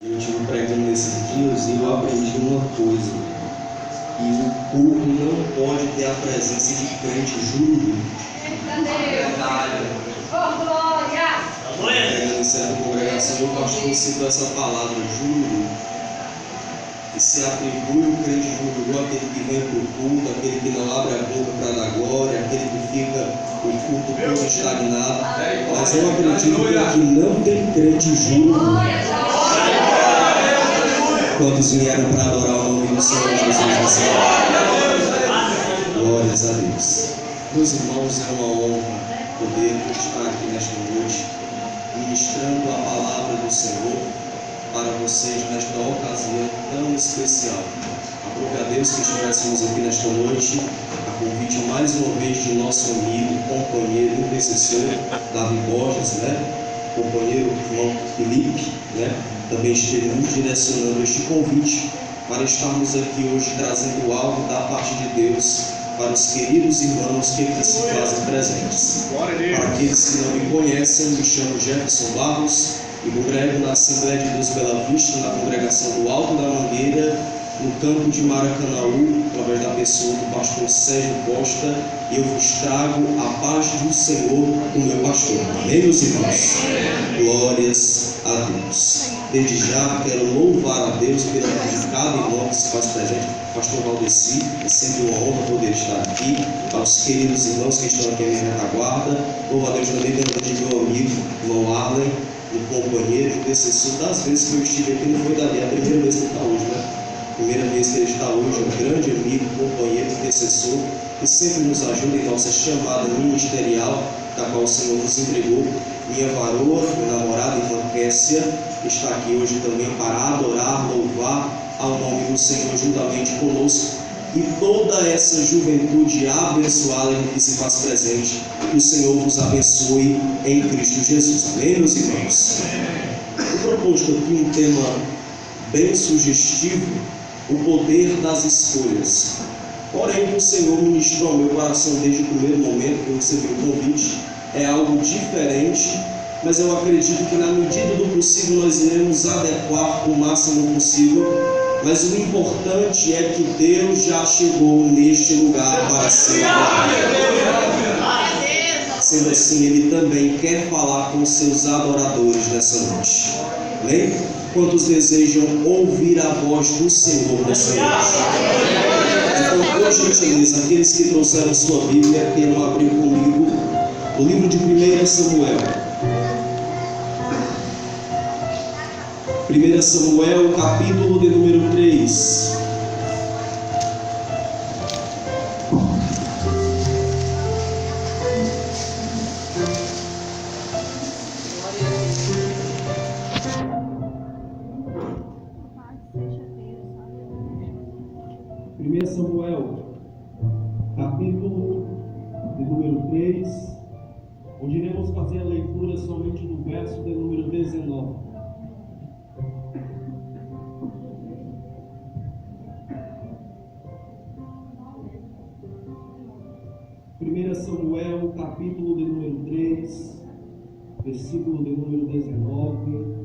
Eu estive pregando nesses dias e eu aprendi uma coisa, que o povo não pode ter a presença de crente juro. Pregando em certa congregação, o pastor citou essa palavra juro, que se atribui o crente juro aquele que vem para o culto, aquele que não abre a boca para dar glória, aquele que fica o culto todo estagnado. Mas eu acredito que aqui não tem crente juro. Quantos vieram para adorar o nome do Senhor Jesus nessa hora? Glórias a Deus. Meus irmãos, é uma honra poder estar aqui nesta noite, ministrando a palavra do Senhor para vocês nesta ocasião tão especial. Aprove a Deus que estivéssemos aqui nesta noite, a convite mais uma vez de nosso amigo, companheiro, intercessor, Davi Borges, companheiro irmão Felipe, também esteve nos direcionando este convite para estarmos aqui hoje trazendo algo da parte de Deus para os queridos irmãos que aqui se fazem presentes. Para aqueles que não me conhecem, me chamo Jefferson Barros e congrego na Assembleia de Deus Bela Vista, na congregação do Alto da Mangueira, no campo de Maracanaú, através da pessoa do pastor Sérgio Costa, e eu vos trago a paz do Senhor, o meu pastor. Amém, meus irmãos? Glórias a Deus. Desde já quero louvar a Deus pela vida de cada irmão que se faz presente. Pastor Valdeci, é sempre uma honra poder estar aqui. Para os queridos irmãos que estão aqui na minha retaguarda, louvo a Deus também pela vida de meu amigo, irmão Arlen, um companheiro, intercessor. Das vezes que eu estive aqui, não foi dali, é a primeira vez que ele está hoje, Primeira vez que ele está hoje, um grande amigo, companheiro, intercessor, que sempre nos ajuda em nossa chamada ministerial, da qual o Senhor nos entregou. Minha varoa, minha namorada, irmã Kessia, está aqui hoje também para adorar, louvar ao nome do Senhor juntamente conosco. E toda essa juventude abençoada que se faz presente, que o Senhor vos abençoe em Cristo Jesus. Amém, meus irmãos? Eu proposto aqui um tema bem sugestivo, o poder das escolhas. Porém, o Senhor ministrou ao meu coração desde o primeiro momento que eu recebi o convite. É algo diferente, mas eu acredito que na medida do possível nós iremos adequar o máximo possível. Mas o importante é que Deus já chegou neste lugar para ser adorado. Sendo assim, Ele também quer falar com os seus adoradores nessa noite. Amém? Quantos desejam ouvir a voz do Senhor nessa noite? Então, por gentileza, aqueles que trouxeram sua Bíblia, queiram abrir comigo o livro de 1 Samuel. 1 Samuel, capítulo de número 3. Samuel, capítulo de número 3, onde iremos fazer a leitura somente do verso de número 19. Primeira Samuel, capítulo de número 3, versículo de número 19.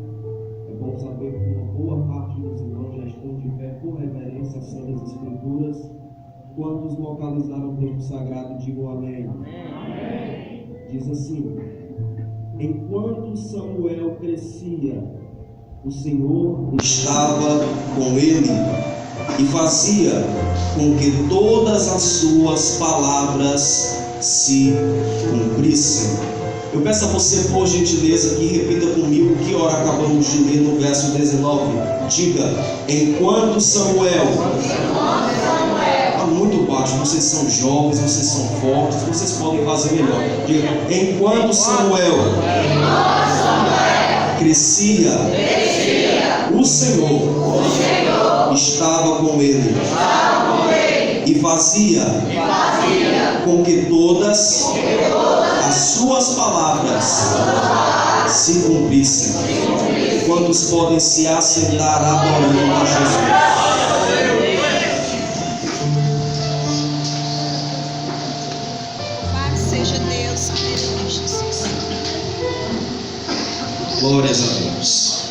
É bom saber que uma boa parte dos irmãos já estão de pé por reverência às Santas Escrituras. Quantos localizaram o texto sagrado, digam amém. Amém. Diz assim: enquanto Samuel crescia, o Senhor estava com ele e fazia com que todas as suas palavras se cumprissem. Eu peço a você, por gentileza, que repita comigo que hora acabamos de ler no verso 19. Diga: enquanto Samuel. Está muito baixo, vocês são jovens, vocês são fortes, vocês podem fazer melhor. Diga: enquanto Samuel crescia, o Senhor estava com ele e fazia com que todas as suas palavras se cumprissem. Quantos podem se assentar adorando a Jesus? Seja Deus, aleluia, Jesus. Glórias a Deus.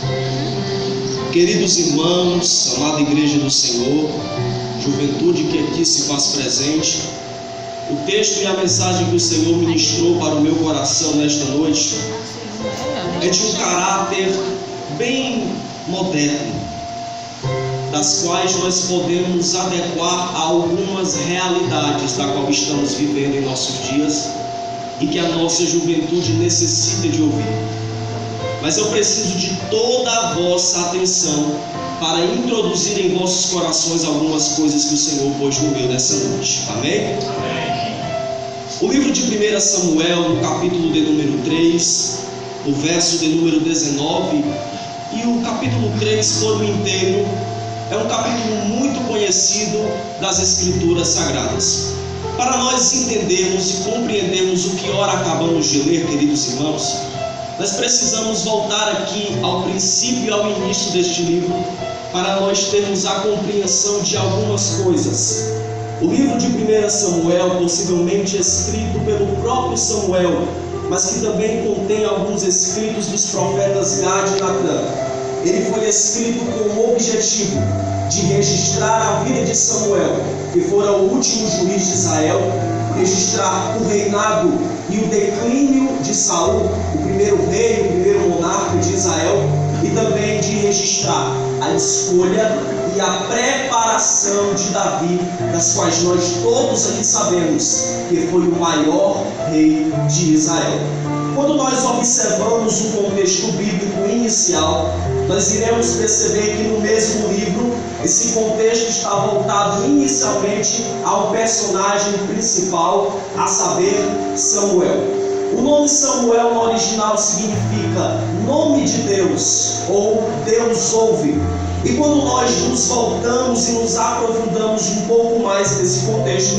Queridos irmãos, amada Igreja do Senhor, juventude que aqui se faz presente, o texto e a mensagem que o Senhor ministrou para o meu coração nesta noite é de um caráter bem moderno, das quais nós podemos adequar a algumas realidades da qual estamos vivendo em nossos dias e que a nossa juventude necessita de ouvir. Mas eu preciso de toda a vossa atenção para introduzir em vossos corações algumas coisas que o Senhor pôs no meu nessa noite. Amém? Amém. O livro de 1 Samuel, no capítulo de número 3, no verso de número 19, e o capítulo 3 todo inteiro, é um capítulo muito conhecido das Escrituras Sagradas. Para nós entendermos e compreendermos o que ora acabamos de ler, queridos irmãos, nós precisamos voltar aqui ao princípio e ao início deste livro para nós termos a compreensão de algumas coisas. O livro de 1 Samuel, possivelmente escrito pelo próprio Samuel, mas que também contém alguns escritos dos profetas Gad e Natã. Ele foi escrito com o objetivo de registrar a vida de Samuel, que fora o último juiz de Israel, registrar o reinado e o declínio de Saul, o primeiro rei, o primeiro monarca de Israel, e também de registrar a escolha e a preparação de Davi, das quais nós todos aqui sabemos que foi o maior rei de Israel. Quando nós observamos o contexto bíblico inicial, nós iremos perceber que no mesmo livro, esse contexto está voltado inicialmente ao personagem principal, a saber, Samuel. O nome Samuel no original significa nome de Deus, ou Deus ouve. E quando nós nos voltamos e nos aprofundamos um pouco mais nesse contexto,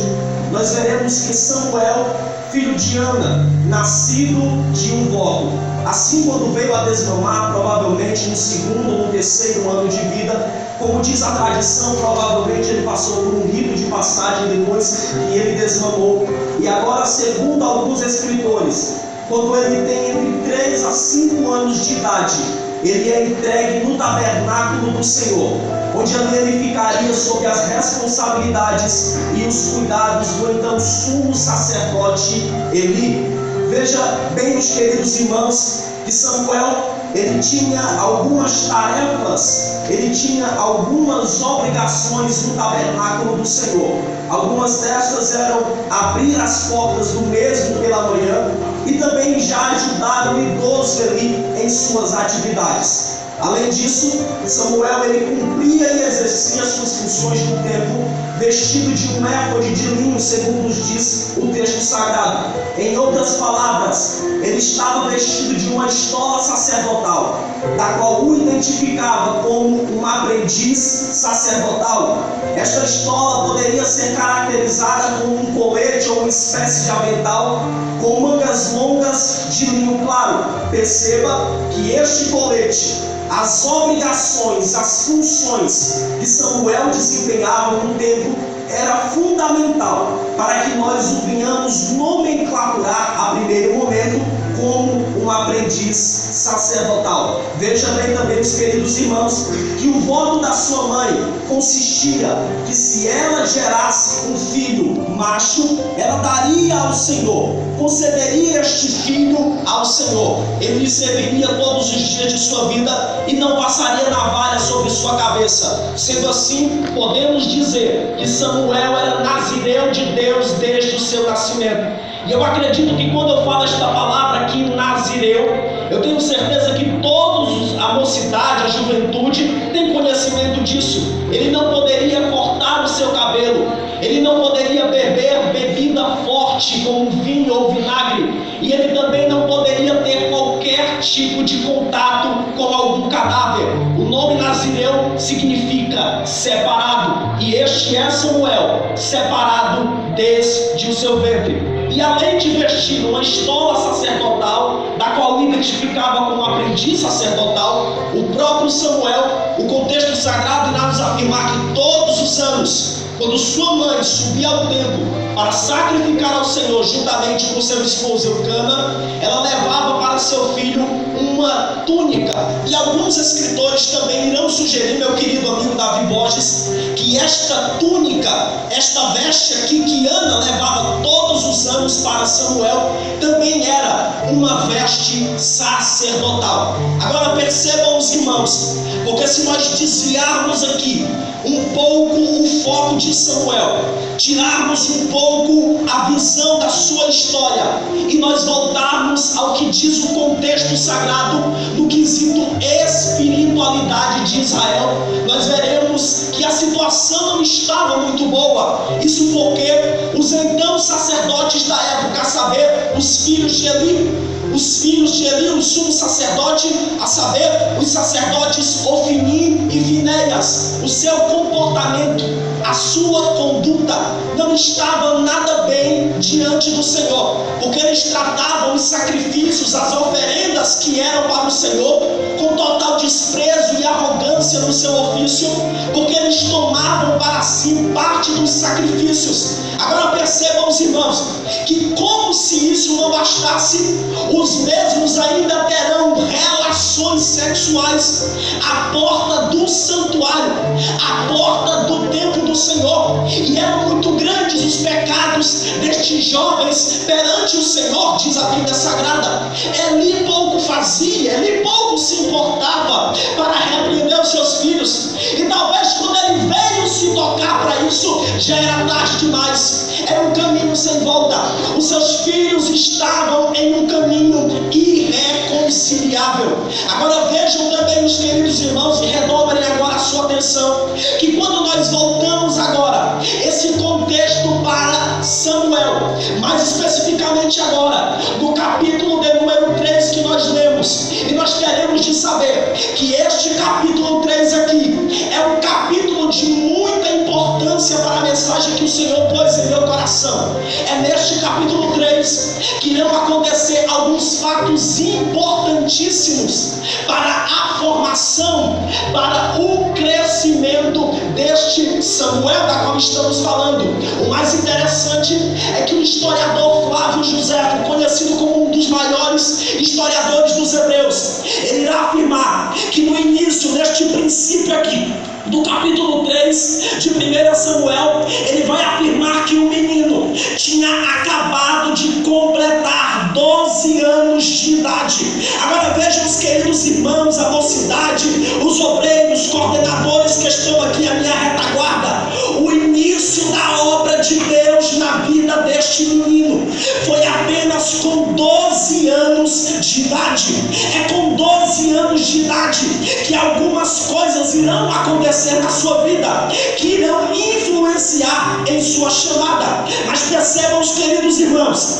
nós veremos que Samuel, filho de Ana, nascido de um voto, assim quando veio a desmamar, provavelmente no segundo ou no terceiro ano de vida, como diz a tradição, provavelmente ele passou por um rito de passagem depois que ele desmamou. E agora, segundo alguns escritores, quando ele tem entre 3 a 5 anos de idade, ele é entregue no tabernáculo do Senhor, onde ali ele ficaria sob as responsabilidades e os cuidados do então sumo sacerdote Eli. Veja bem, meus queridos irmãos, que Samuel, ele tinha algumas tarefas, ele tinha algumas obrigações no tabernáculo do Senhor. Algumas destas eram abrir as portas do mesmo pela manhã e também já ajudar o idoso Eli em suas atividades. Além disso, Samuel ele cumpria e exercia suas funções no templo vestido de um éfode de linho, segundo nos diz o texto sagrado. Em outras palavras, ele estava vestido de uma estola sacerdotal, da qual o identificava como um aprendiz sacerdotal. Esta estola poderia ser caracterizada como um colete ou uma espécie de avental com mangas longas de linho claro. Perceba que este colete, as obrigações, as funções que Samuel desempenhava no templo era fundamental para que nós o venhamos nomenclaturar a primeiro momento como um aprendiz sacerdotal. Veja bem também, meus queridos irmãos, que o voto da sua mãe consistia que se ela gerasse um filho macho, ela daria ao Senhor, concederia este filho ao Senhor. Ele lhe serviria todos os dias de sua vida e não passaria navalha sobre sua cabeça. Sendo assim, podemos dizer que Samuel era nazireu de Deus desde o seu nascimento. E eu acredito que quando eu falo esta palavra aqui, nazireu, eu tenho certeza que todos, a mocidade, a juventude, tem conhecimento disso. Ele não poderia cortar o seu cabelo, ele não poderia beber bebida forte como vinho ou vinagre, e ele também não poderia ter qualquer tipo de contato com algum cadáver. O nome nazireu significa separado, e este é Samuel, separado desde o seu ventre. E além de vestir uma estola sacerdotal, da qual identificava como aprendiz sacerdotal, o próprio Samuel, o contexto sagrado irá nos afirmar que todos os anos, quando sua mãe subia ao templo para sacrificar ao Senhor juntamente com seu esposo Eucana, ela levava para seu filho uma túnica. E alguns escritores também irão sugerir sugerir, meu querido amigo Davi Borges, que esta túnica, esta veste aqui que Ana levava todos os anos para Samuel, também era uma veste sacerdotal. Agora percebam os irmãos, porque se nós desviarmos aqui um pouco o foco de Samuel, tirarmos um pouco a visão da sua história e nós voltarmos ao que diz o contexto sagrado no quesito espiritualidade de Israel, nós veremos que a situação não estava muito boa. Isso porque os então sacerdotes da época, a saber, os filhos de Eli, o sumo sacerdote, a saber, os sacerdotes Ofni e Finéias, o seu comportamento, a sua conduta não estava nada bem diante do Senhor, porque eles tratavam os sacrifícios, as oferendas que eram para o Senhor, com total desprezo e arrogância no seu ofício, porque eles tomavam para si parte dos sacrifícios. Agora percebam os irmãos, que como se isso não bastasse, os mesmos ainda terão relações sexuais à porta do santuário, à porta do templo do Senhor, e eram muito grandes os pecados destes jovens perante o Senhor, diz a Bíblia Sagrada. Eli pouco fazia, Eli pouco se importava para repreender os seus filhos, e talvez quando ele veio se tocar para isso, já era tarde demais, era um caminho sem volta. Os seus filhos estavam em um caminho irreconciliável. Agora vejam também, os queridos irmãos, e redobrem agora a sua atenção, que quando nós voltamos agora esse contexto para Samuel, mais especificamente agora no capítulo de número 3 que nós lemos, e nós teremos de saber que este capítulo 3 aqui é um capítulo de muita importância para a mensagem que o Senhor pôs em meu coração. É neste capítulo 3 que irão acontecer alguns fatos importantíssimos para a formação, para o crescimento deste Samuel da qual estamos falando. O mais interessante é que o historiador Flávio Josefo, conhecido como um dos maiores historiadores dos hebreus, ele irá afirmar que no início deste princípio aqui do capítulo 3 de 1 Samuel, ele vai afirmar que o menino tinha acabado de completar 12 anos de idade. Agora vejam, os queridos irmãos, a mocidade, os obreiros, os coordenadores que estão aqui à minha retaguarda, o início da obra de Deus na vida deste menino foi apenas com 12 anos de idade. É com 12 anos de idade que algumas coisas irão acontecer na sua vida, que irão influenciar em sua chamada. Mas percebam, os queridos irmãos,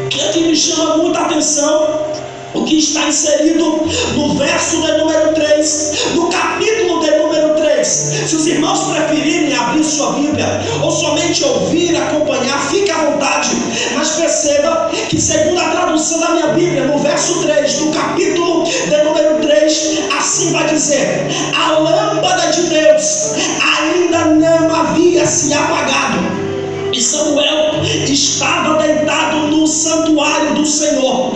que aqui me chama muita atenção o que está inserido no verso de número 3, no capítulo de número 3. Se os irmãos preferirem abrir sua Bíblia, ou somente ouvir, acompanhar, fique à vontade, mas perceba que, segundo a tradução da minha Bíblia, no verso 3 do capítulo de número 3, assim vai dizer: a lâmpada de Deus ainda não havia se apagado, e Samuel estava deitado no santuário do Senhor,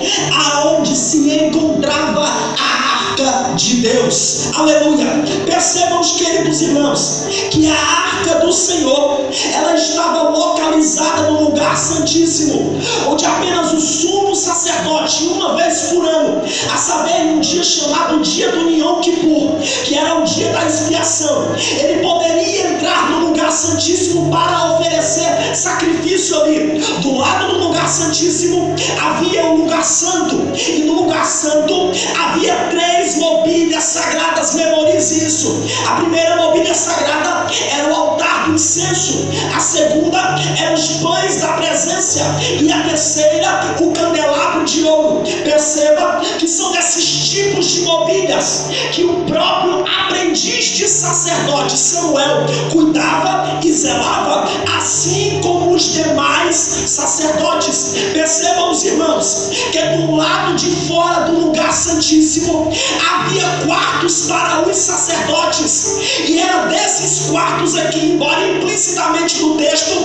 aonde se encontrava a arca de Deus. Aleluia! Percebam, os queridos irmãos, que a arca do Senhor, ela estava localizada no lugar santíssimo, onde apenas o sumo sacerdote, uma vez por ano, a saber, um dia chamado dia do Yom Kippur, que era o dia da expiação, ele poderia entrar no lugar santíssimo para oferecer sacrifício ali. Do lado do lugar santíssimo havia um lugar santo, e no lugar santo havia 3 mobílias sagradas. Memorize isso. A primeira mobília sagrada era o altar do incenso, a segunda eram os pães da presença, e a terceira o candelabro de ouro. Perceba que são desses tipos de mobílias que o próprio aprendiz de sacerdote Samuel cuidava e zelava, assim como os demais sacerdotes. Percebam, os irmãos, que do lado de fora do lugar santíssimo havia quartos para os sacerdotes, e era desses quartos aqui, embora implicitamente no texto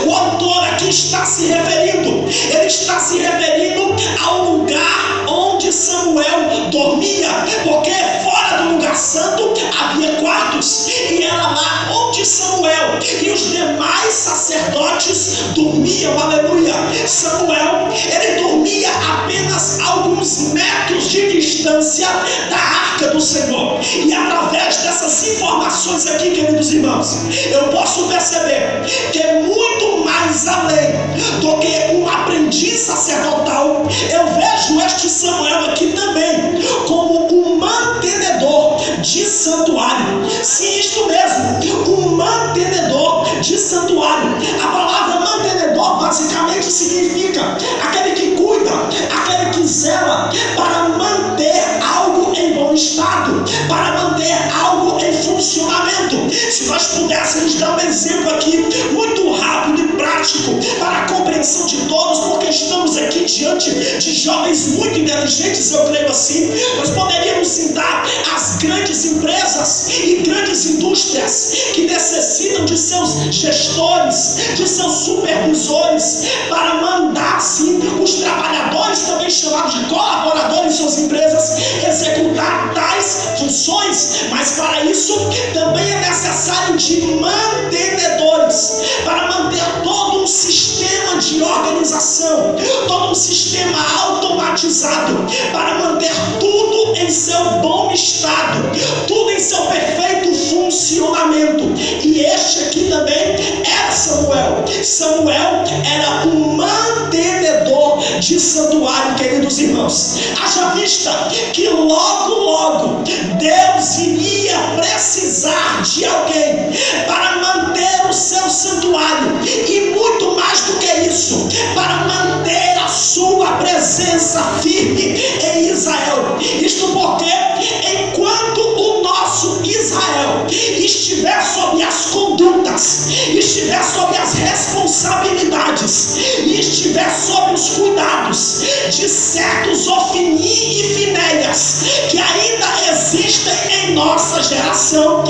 o autor aqui está se referindo, ele está se referindo ao lugar onde Samuel dormia, porque fora fora do lugar santo havia quartos, e era lá onde Samuel e os demais sacerdotes dormiam. Aleluia. Samuel, ele dormia apenas alguns metros de distância da arca do Senhor. E através dessas informações aqui, queridos irmãos, eu posso perceber que é muito mais além do que um aprendiz sacerdotal. Eu vejo este Samuel aqui também como um mantenedor de santuário. Sim, isto mesmo, um mantenedor de santuário. A palavra mantenedor basicamente significa aquele que cuida, aquele que zela para manter algo em bom estado, para manter algo em funcionamento. Se nós pudéssemos dar um exemplo aqui muito rápido e prático para a compreensão de todos, porque estamos aqui diante de jovens muito inteligentes, eu creio assim, nós poderíamos citar as grandes empresas e grandes indústrias que necessitam de seus gestores, de seus supervisores, para mandar sim os trabalhadores, também chamados de colaboradores em suas empresas, executar tais funções. Mas para isso também é necessário de mantenedores, para manter todo um sistema de organização, todo um sistema automatizado, para manter tudo em seu bom estado, tudo em seu perfeito funcionamento. E este aqui também era Samuel. Samuel era um mantenedor de santuário, queridos irmãos. Haja vista que logo Deus iria precisar de alguém para manter o seu santuário, e muito mais do que isso, para manter a sua presença firme em Israel. Isto porque enquanto o nosso Israel estiver sob as condutas, estiver sob as responsabilidades e estiver sob os cuidados de certos Ofni e Finéias que ainda existem em nossa geração,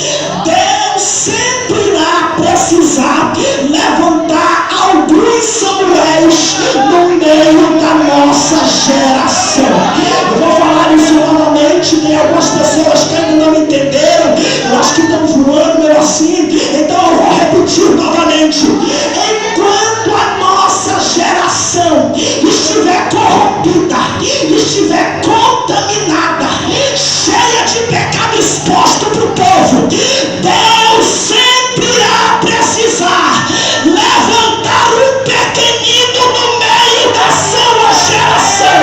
Deus sempre irá precisar levantar alguns Samuéis no meio da nossa geração. Eu vou falar isso novamente, tem algumas pessoas que ainda não entenderam, eu acho que estão voando meio assim, então eu vou repetir novamente. Enquanto a nossa geração estiver corrompida, estiver contaminada, cheia de pecado exposto para o povo, Deus sempre irá precisar levantar um pequenino no meio da sua geração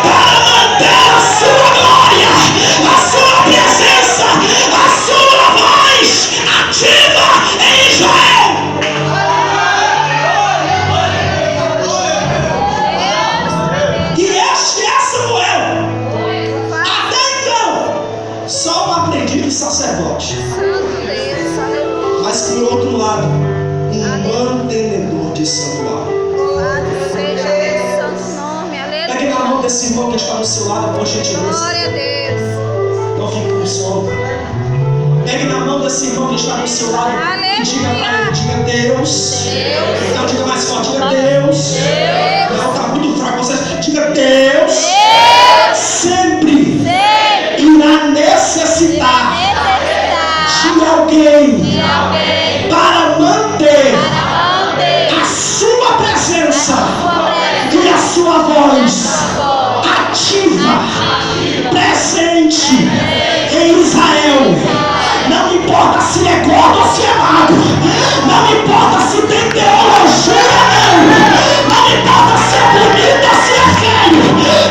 para manter a sua glória, a sua presença, a sua voz ativa em Israel. E este é Samuel. Até então, só um aprendiz de sacerdote, mas por outro lado, um mantenedor de santuário. Seja o santo nome, aleluia. Pegue na mão desse irmão que está do seu lado, por gentileza. Glória a Deus. Não fique com sono. Pegue na mão desse irmão que está do seu lado e diga para ele, diga Deus. Então diga mais forte, diga Deus. Não, está muito fraco vocês. Diga Deus. Sempre irá necessitar de alguém para manter a sua presença e a sua voz ativa, presente em Israel. Não importa se é gordo ou se é magro, não importa se tem teologia ou não importa se é bonito ou se é feio,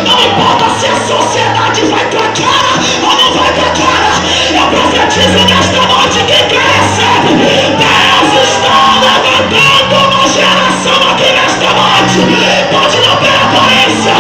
não importa se a sociedade vai pra cara ou não vai pra cara. Eu profetizo nesta noite, quem quer recebe. Deus está levantando uma geração aqui nesta noite. Pode não ter aparência,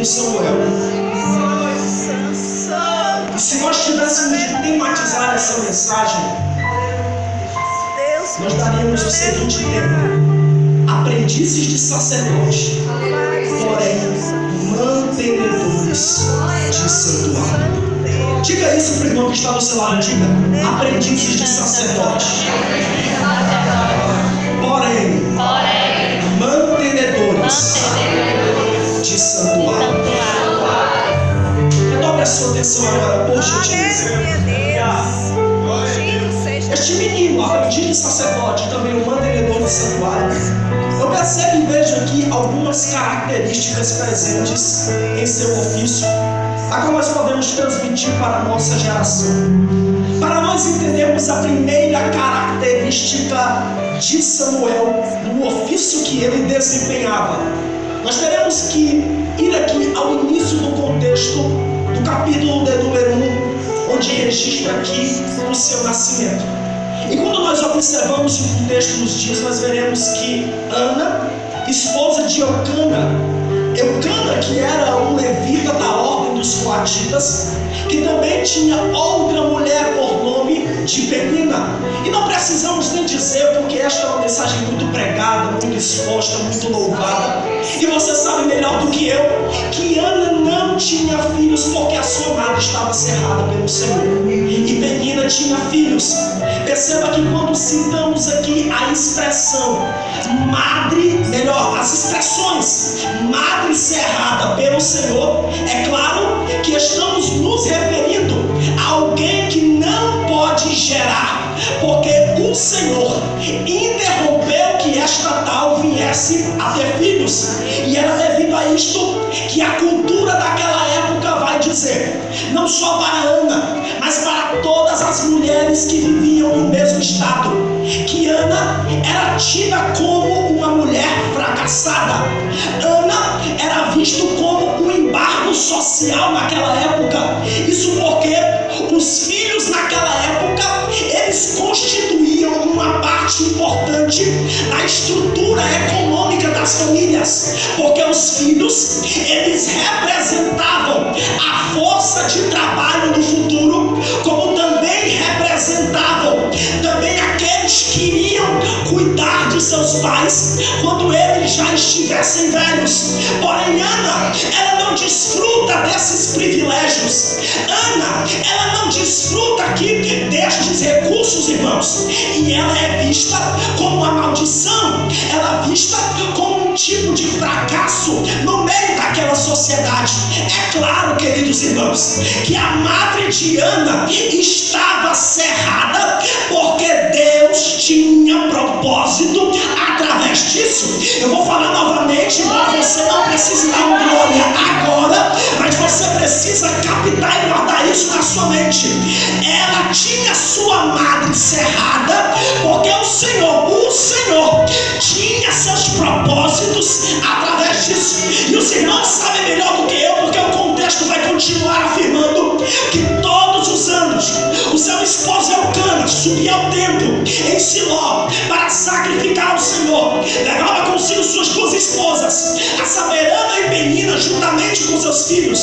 Samuel. E se nós tivéssemos de tematizar essa mensagem, nós daríamos o seguinte tema: aprendizes de sacerdote, porém mantenedores de santuário. Diga isso para o irmão que está do seu lado, diga: aprendizes de sacerdote, porém mantenedores de santuário. Redobre a sua atenção agora, por gentileza. Este menino, aprendiz de sacerdote, também o mantenedor de santuário, eu percebo e vejo aqui algumas características presentes em seu ofício, a qual nós podemos transmitir para a nossa geração. Para nós entendermos a primeira característica de Samuel, no ofício que ele desempenhava, nós teremos que ir aqui ao início do contexto do capítulo de número 1, onde registra aqui o seu nascimento. E quando nós observamos o contexto nos dias, nós veremos que Ana, esposa de Eucana, que era um levita da ordem dos coatitas, que também tinha outra mulher por nome de Penina. E não precisamos nem dizer, porque esta é uma mensagem muito pregada, muito exposta, muito louvada. E você sabe melhor do que eu que Ana não tinha filhos porque a sua madre estava cerrada pelo Senhor. E Penina tinha filhos. Perceba que quando citamos aqui a expressão madre, melhor, as expressões madre cerrada pelo Senhor, é claro que estamos nos referindo a alguém que não pode gerar, porque o Senhor interrompeu que esta tal viesse a ter filhos. E era devido a isto que a cultura daquela época vai dizer, não só para Ana, mas para todas as mulheres que viviam no mesmo estado, que Ana era tida como uma mulher fracassada. Ana era visto como um embargo social naquela época. Isso porque os filhos naquela época, eles constituíam uma parte importante da estrutura econômica das famílias, porque os filhos, eles representavam a força de trabalho do futuro, como também representavam também aqueles que iriam cuidar de seus pais quando eles já estivessem velhos. Porém, Ana, ela não desfruta desses privilégios. Ana, ela não desfruta aqui destes recursos, irmãos. E ela é vista como uma maldição. Ela é vista como um tipo de fracasso no meio daquela sociedade. É claro, queridos irmãos, que a madre de Ana estava cerrada porque Deus tinha propósito através disso. Eu vou falar novamente, embora você não precise dar um glória agora, mas você precisa captar e guardar isso na sua mente. Ela tinha sua madre cerrada porque o Senhor tinha seus propósitos através disso. E os irmãos sabem melhor do que eu, porque o contexto vai continuar afirmando que todos os anos o seu esposo Eucana subia ao templo em Siló para sacrificar ao Senhor. Levava consigo suas duas esposas, a saber, Ana e Penina, juntamente com seus filhos.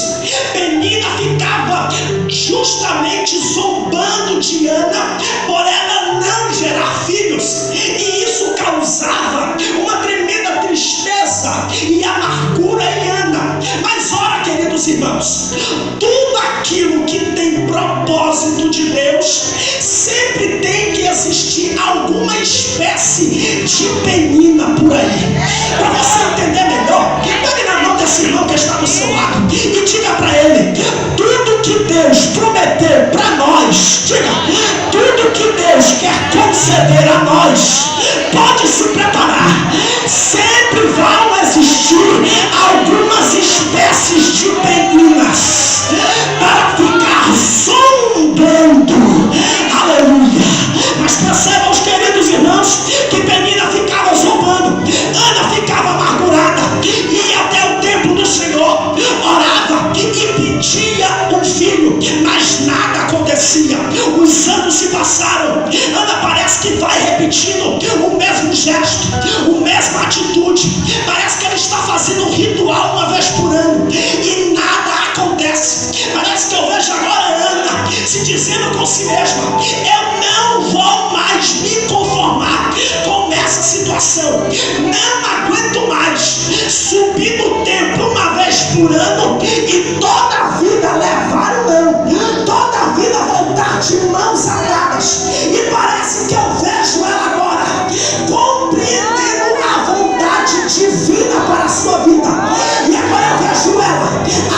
Penina ficava justamente zombando de Ana por ela não gerar filhos, e isso causava uma tremenda tristeza e amargura em Ana. Mas ora, queridos irmãos, tudo aquilo que tem propósito de Deus, sempre tem que existir alguma espécie de Penina por aí. Para você entender melhor, pegue na mão desse irmão que está do seu lado e diga para ele: tudo que Deus prometeu para nós, diga, tudo que Deus quer conceder a nós, pode se preparar. Sempre vão existir algumas espécies de Peninas para ficar zombando. Aleluia. Mas percebam, os queridos irmãos, que Penina ficava zombando, Ana ficava amargurada, ia até o templo do Senhor, orava e pedia um filho, mas nada acontecia. Os anos se passaram, Ana parece que vai repetindo o mesmo gesto, a mesma atitude, parece que ela está fazendo um ritual uma vez por ano, e si mesma: eu não vou mais me conformar com essa situação, não aguento mais subir no templo uma vez por ano e toda a vida levar o não, toda a vida voltar de mãos atadas. E parece que eu vejo ela agora compreendendo a vontade divina para a sua vida. E agora eu vejo ela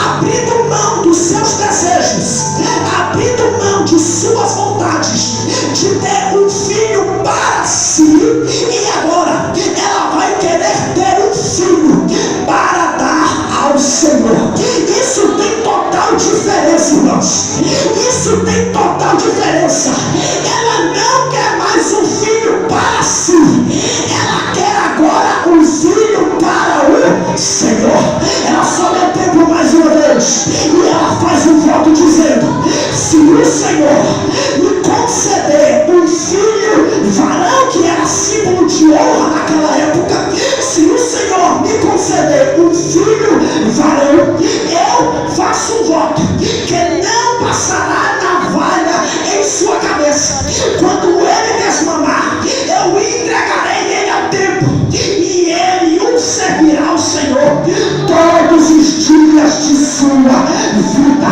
abrindo mão dos seus desejos, abrindo mão de suas vontades, de ter um filho para si. E agora ela vai querer ter um filho para dar ao Senhor. Isso tem total diferença, irmãos. Isso tem total diferença. Ela não quer mais um filho para si, ela quer agora um filho para o Senhor. Ela sobe ao templo mais uma vez e ela faz um voto dizendo: se o Senhor me conceder um filho varão, que era símbolo de honra naquela época, se o Senhor me conceder um filho varão, eu faço um voto que não passará navalha em sua cabeça. Quando ele desmamar, eu entregarei ele ao templo e ele o servirá ao Senhor todos os dias de sua vida.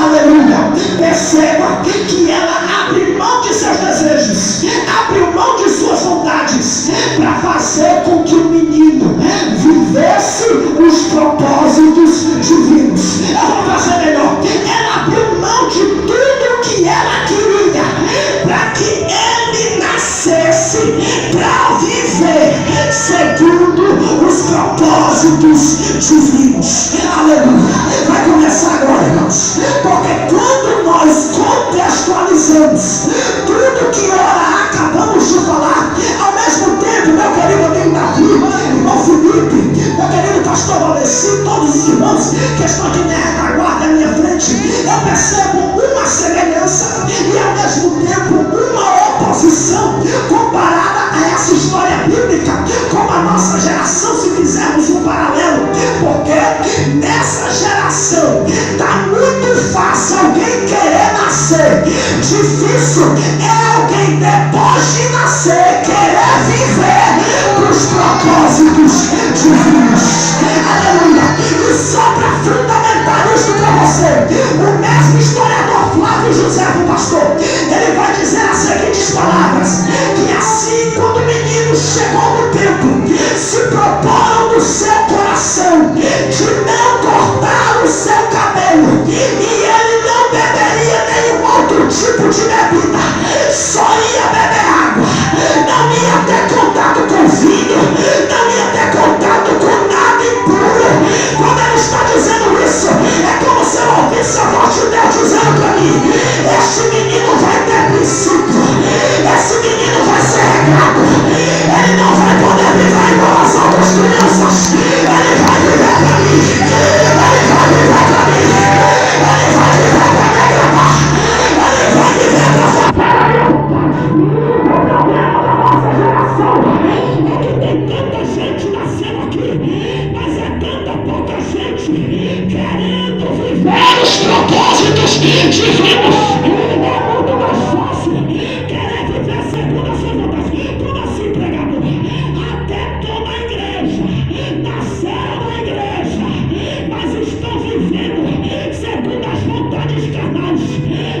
Aleluia. Perceba que ela abre mão de seus desejos, abre mão de suas vontades, para fazer com que o menino vivesse os propósitos divinos. Eu vou fazer melhor. Ela abriu mão de tudo que ela queria, para que ele nascesse para viver segundo os propósitos divinos. Aleluia. Vai começar agora, irmãos, porque quando nós contextualizamos tudo que ora acabamos de falar, ao mesmo tempo, meu querido amigo Davi, irmão Felipe, meu querido pastor Valeci, todos os irmãos que estão aqui na guarda à minha frente, eu percebo uma semelhança e ao mesmo tempo uma oposição comparada a essa história bíblica com a nossa geração, se fizermos um paralelo. Porque nessa geração está muito fácil alguém querer nascer, difícil é alguém depois de nascer querer viver os propósitos divinos. Aleluia. E só para fundamentar isso para você, o mesmo historiador Flávio José, o pastor, ele vai dizer as seguintes palavras: que assim, quando o menino chegou no templo, se proporam no seu coração de não cortar o seu cabelo, e ele não beberia nenhum outro tipo de bebida, só ia beber água, não ia ter contato com vinho, não ia ter contato com nada impuro. Quando ele está dizendo isso, é como se eu ouvisse a voz de Deus dizendo para mim: este menino vai ter princípio, esse menino vai ser regrado, ele não vai poder viver igual as outras crianças, ele vai viver para mim, ele vai viver para mim, ele vai viver para me agradar, ele vai viver para fazer. O problema da nossa geração é que tem tanta gente nascendo aqui, mas é tanta pouca gente querendo viver os propósitos divinos. É muito mais fácil querer viver segundo a sua vontade. Como assim, pregador? Até estão na igreja, nasceram na igreja, mas estão vivendo segundo as vontades carnais.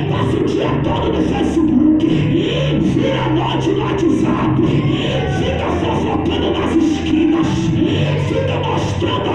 Passa o dia todo no Facebook, vira noite no WhatsApp, fica fofocando nas esquinas, fica mostrando a